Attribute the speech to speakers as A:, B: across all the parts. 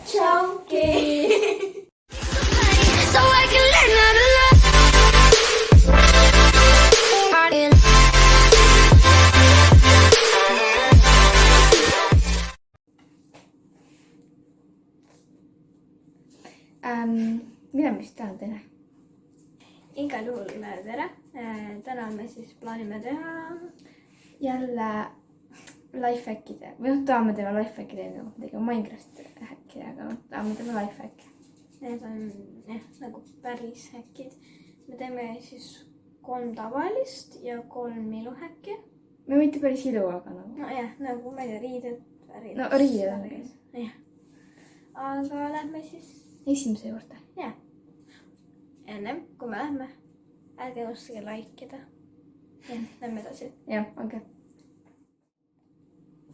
A: Chunky.
B: So I can learn how to love.
A: Mida me siis täna teeme?
C: Igal juhul tere. Täna me siis plaanime teha
A: Jälle lifehackide või tahame teha lifehackide eelnõu. Tegime Minecraft häkki, aga tahame teha lifehacke.
C: Need on nagu päris häkid. Me teeme siis 3 tavalist ja 3 iluhäkki.
A: Me mitte päris ilu, aga nagu.
C: Nojah, nagu ma ei tea, riided.
A: No riided on käes.
C: Jah. Aga lähme siis
A: esimese juurde.
C: jah. Ennem kui me lähme, ärge unustage likeida. Jah, lähme edasi.
A: Jah, okei.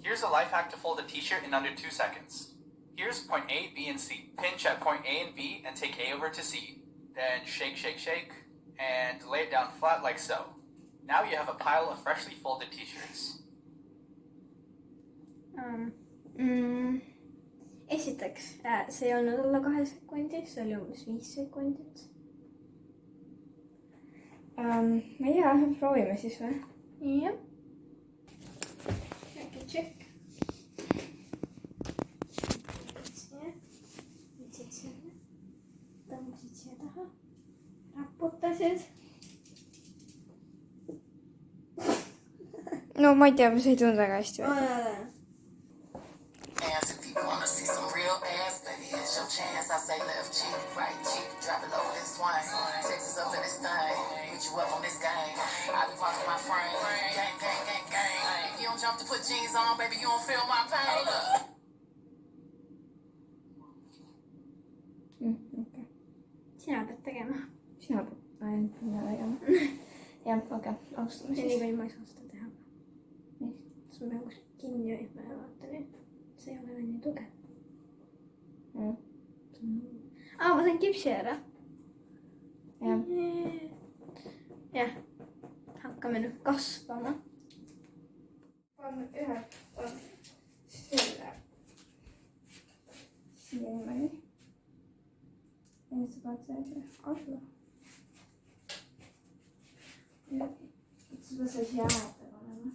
D: Here's a life hack to fold a t-shirt in under 2 seconds. Here's point A, B, and C. Pinch at point A and B and take A over to C. Then shake, shake, shake, and lay it down flat like so. Now you have a pile of freshly folded t-shirts.
C: Esiteks, see ei olnud alla 2 sekundi, see oli umbes 5 sekundit.
A: Ma ei tea, proovime siis või?
C: Jah. Äkki tšekk. Võtsid selle, tõmbasid siia taha, raputasid.
A: No ma ei tea, see ei tulnud väga hästi välja.
E: Ass if you wanna see some real ass, baby, here's your chance. I say left cheek, right cheek, drop it low and swing. Texas up in this thing, put you up on this game. I be rocking my frame, gang, gang, gang, gang. If you don't jump to put jeans on, baby, you don't feel my pain.
A: Okay.
C: Sina pead tegema.
A: Sina pead ainult mina tegema. Jah, okei, alustame
C: Ja nii
A: siis.
C: palju ma ei saa seda teha. Siis ma pean kuskil kinni hoidma ja vaatan, et see ei ole veel nii tugev. Ma sain kipsi ära.
A: Jah.
C: Jah. Hakkame nüüd kasvama.
A: Pann ühe selle siia niimoodi. Ja nüüd sa paned selle alla. Ja seda sa siia äärde panema.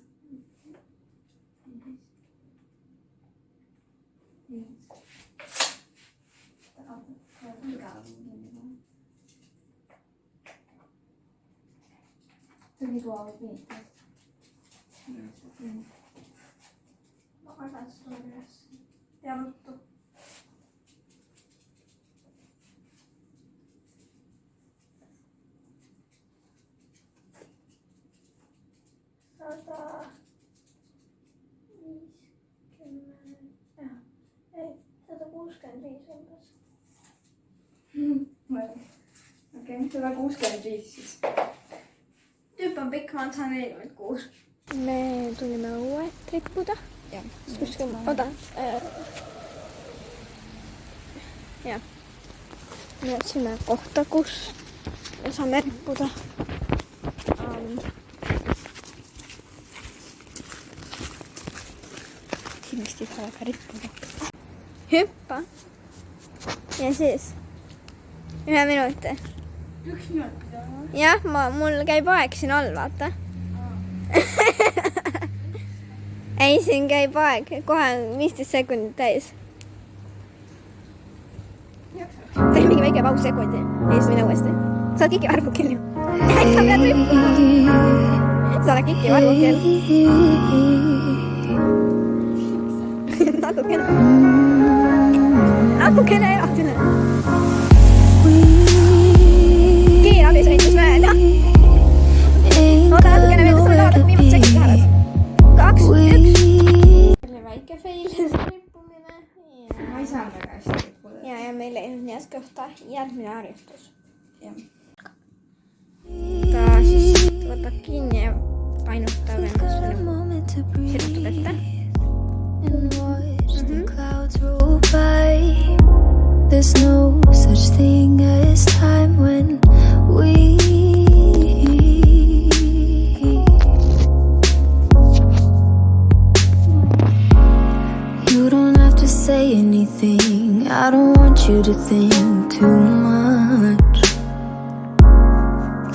A: Tuli tuo viittaa.
C: Ma kasan sulle üles. Ja ruttu.
A: Okei, 165 siis.
C: Tüüp on pikk, ma saan 46. Me tulime õuet rippuda.
A: Jah.
C: Oda. Jah. Me otsime kohta, kus me saame rippuda.
A: Kindlasti ei saa väga rippuda.
C: Hüppa. Ja siis 1 minuti.
A: 1 minut pidama.
C: Jah, mul käib aeg siin all, vaata. Ei, siin käib aeg. Kohe on 15 sekundit täis. Teeme mingi väike paus sekundi. Ja siis mine uuesti. Sa oled Kiki Varvukil ju. Sa pead rippuma. Sa oled Kiki Varvukil. Natukene. Natukene elatine. Kiire abisõitus mööda. Oota natukene veel, sa vaatad viimast sekundit lähevad. 2, 1. Oli väike fail, rippumine.
A: Ma ei saa väga hästi rippuda.
C: Ja meil ei olnud nii hästi kohta. Järgmine harjutus.
A: Jah.
C: Ta siis võtab kinni ja painutab ennast sirutub ette.
B: There's no such thing as time when we You don't have to say anything I don't want you to think too much.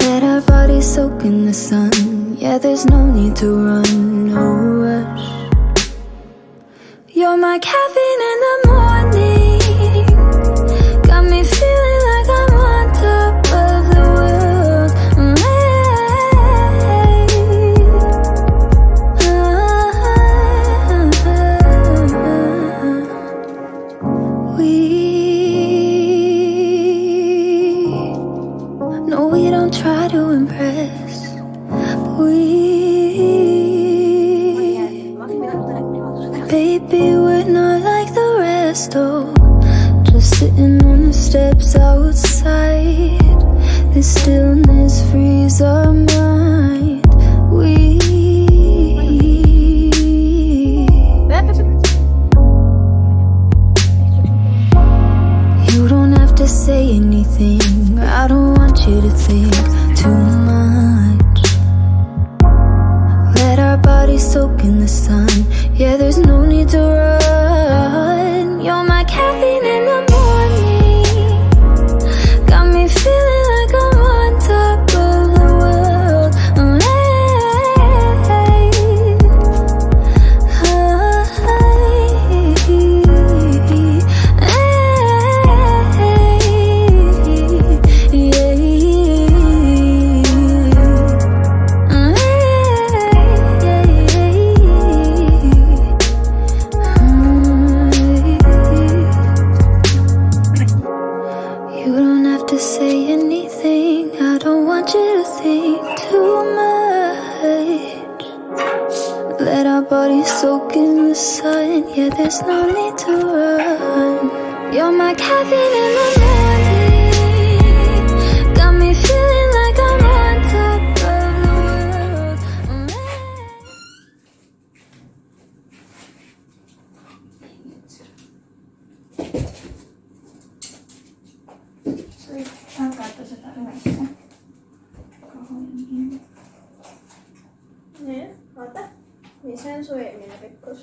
B: Let our bodies soak in the sun. Yeah, there's no need to run, no rush. You're my caffeine in the morning. Got me feeling like I'm on top of the world. No, we don't try to impress. Baby, we're not like the rest, oh. Just sitting on the steps outside. This stillness frees our mind. You don't have to say anything. I don't want you to think too much. Let our bodies soak in the sun. Yeah, there's no need to run. You're my caffeine in the morning. Got me feeling like I'm on top of the world. You don't have to say anything. I don't want you to think too much. Let our bodies soak in the sun. Yeah, there's no need to run. You're my caffeine in the morning. Got me feeling like I'm on top of the world.
A: Hakata seda rõvesse.
C: nii, vaata. nii, see on su eelmine pikkus.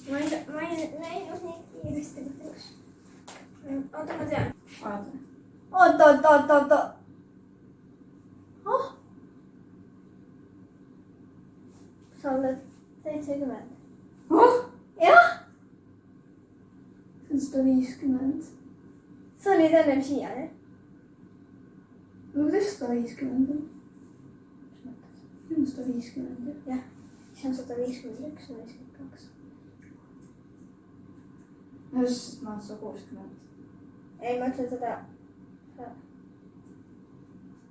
C: ma ei näinud nii kiiresti kahjuks. oota, ma tean. oota. Oh! Sa oled 70. Jah!
A: See on 150.
C: Sa olid ennem siia, jah?
A: No kuidas 150 on? See on 150.
C: Jah. See on 151, 152.
A: No just ma olen 160.
C: Ei, ma ütlen seda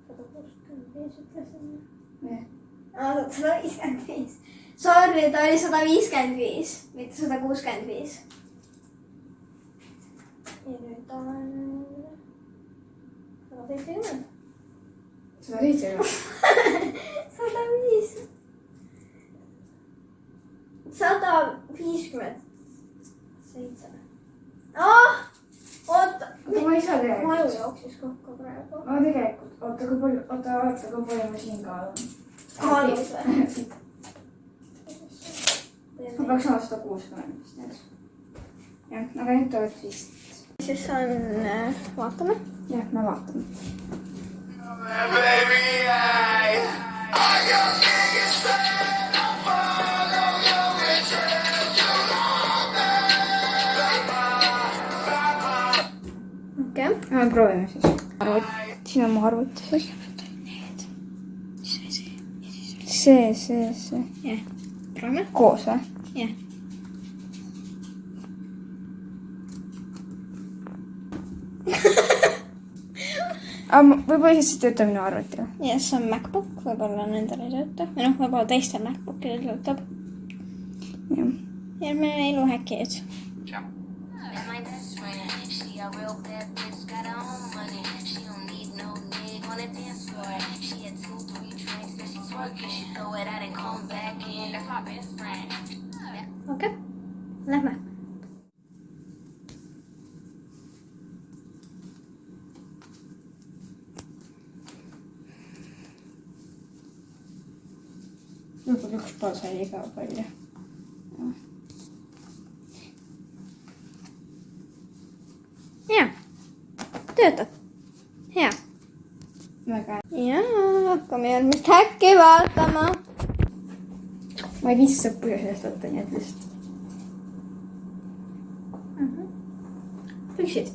C: 165 ütlesin.
A: Jah.
C: 155. Sorry, ta oli 155, mitte 165. Ja nüüd on 170.
A: 170.
C: 105. 157. Oota.
A: Ma ei saa tegelikult.
C: Ma aju jooksis kokku praegu.
A: Ma tegelikult. Oota, kui palju ma siin kaalun.
C: Kaalus või?
A: Ma peaks olema 160 vist, jah. Aga nüüd oled vist.
C: Siis on, vaatame.
A: Jah, me vaatame.
C: Okei.
A: Proovime siis. Siin on mu arvuti siis. See.
C: Jah, proovime.
A: Koos või?
C: Jah.
A: Võib-olla siis ei tööta minu arvuti või?
C: Ja see on MacBook, võib-olla nendel ei tööta. Või noh, võib-olla teistel MacBookidel töötab.
A: Jah.
C: Järgmine iluhäkid. Okei, lähme.
A: võib-olla üks pool sai liiga palju.
C: Hea. Töötab. Hea.
A: Väga hea.
C: Jaa, hakkame järgmist häkki vaatama.
A: Ma ei viitsi sõppu sellest võtta, nii et lihtsalt.
C: Püksid.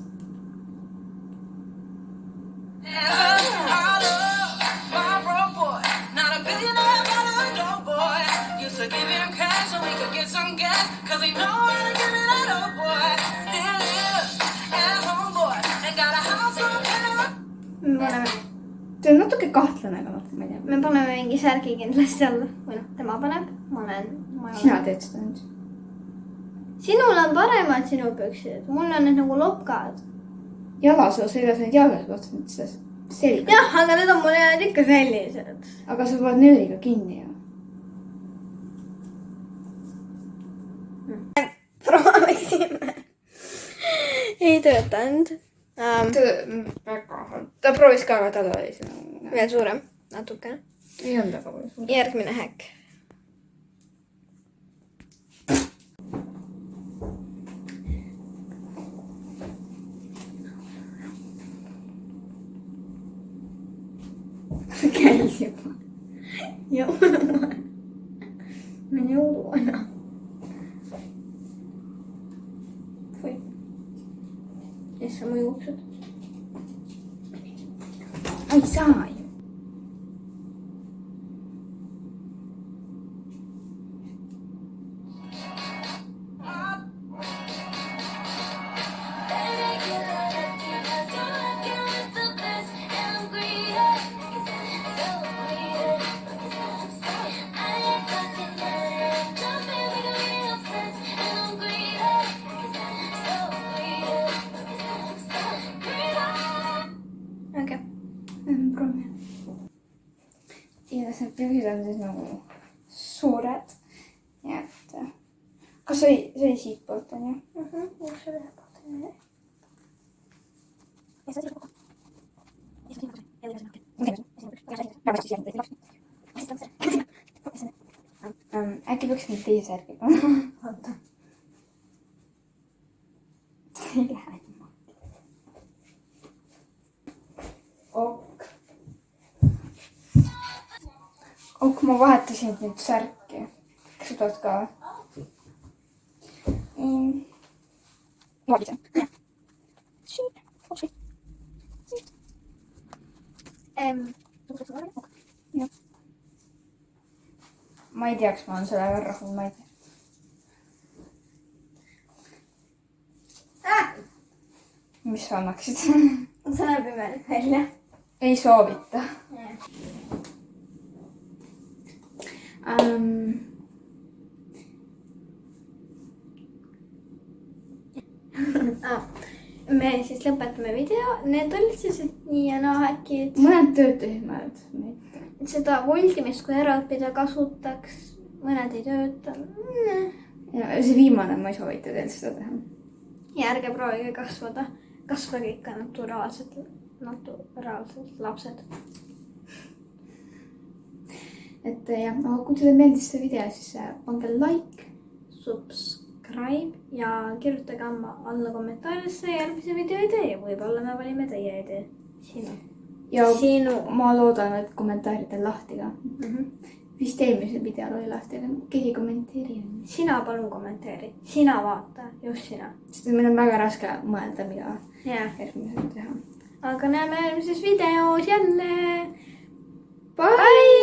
A: See on natuke kahtlane, aga ma ei tea.
C: Me paneme mingi särgi kindlasti alla. Või noh, tema paneb.
A: Sina teed seda nüüd.
C: Sinul on paremad sinu püksid. Mul on need nagu lokad.
A: Jalasoos ei ole need jalgad vaatanud seda selga.
C: Jah, aga need on mul jäänud ikka sellised.
A: Aga sa paned nööriga kinni ju.
C: Proovisime. Ei töötanud.
A: Väga halb. Ta proovis ka, aga tal oli see
C: Veel suurem. Natukene.
A: ei olnud väga palju.
C: Järgmine häkk.
A: Käis juba.
C: Jõuluvana. Ma olen jõuluvana. Või. Issa mu juuksed.
A: Ei saa ju.
C: Okei.
A: Proovime. Ja see pühid on siis nagu suured. Nii et kas see oli siit poolt on ju?
C: Üks ühe poolt on ju.
A: Äkki peaks nüüd teise särgi panema?
C: Oota.
A: See ei lähe niimoodi. Ok. Ok, ma vahetasin nüüd särki. Kas sa tood ka? Vaadise. Jah. Ma ei tea, kas ma olen selle värrahunud, ma ei tea. Mis sa annaksid?
C: See näeb imelik välja.
A: Ei soovita.
C: Me siis lõpetame video. Need olid siis nii ja naa häkid.
A: Mõned töötasid, mõned.
C: Seda voldimist kui ära õppida kasutaks. Mõned ei tööta.
A: Ja see viimane, ma ei soovita teil seda teha.
C: Ja ärge proovige kasvada. Kasvage ikka naturaalselt lapsed.
A: Et jah, aga kui teile meeldis see video, siis pange like.
C: Subscribe ja kirjutage alla kommentaarisse järgmise video idee ja võib-olla me valime teie idee.
A: Ja
C: Sinu.
A: ma loodan, et kommentaarid on lahti ka. Vist eelmisel videol oli lahti, aga keegi kommenteeri.
C: Sina palun kommenteeri. Sina vaata, just sina.
A: Sest meil on väga raske mõelda, mida järgmisel teha.
C: Aga näeme järgmises videos jälle.
A: Bye!